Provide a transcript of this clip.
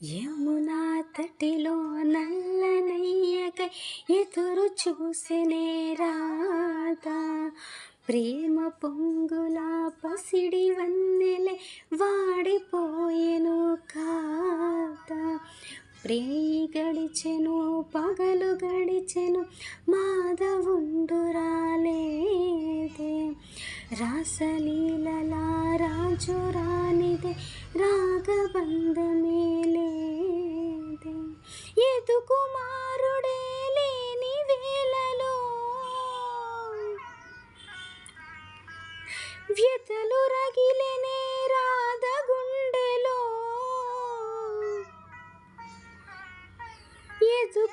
యమునా తటిలో నల్లనయ్యకై ఎదురు చూసినే రాధా, ప్రేమ పొంగుల పసిడి వన్నెలే వాడిపోయెను కాదా. ప్రేయి గడిచెను పగలు గడిచెను మాధవుండు రాలేదే, రాసలీలల రాజు రానిదే రాగబంధమే లేదే. ఎదు కుమారుడే లేని వేళలో వ్యతలు రగిలెనే రాధ గుండెలో. ఎదు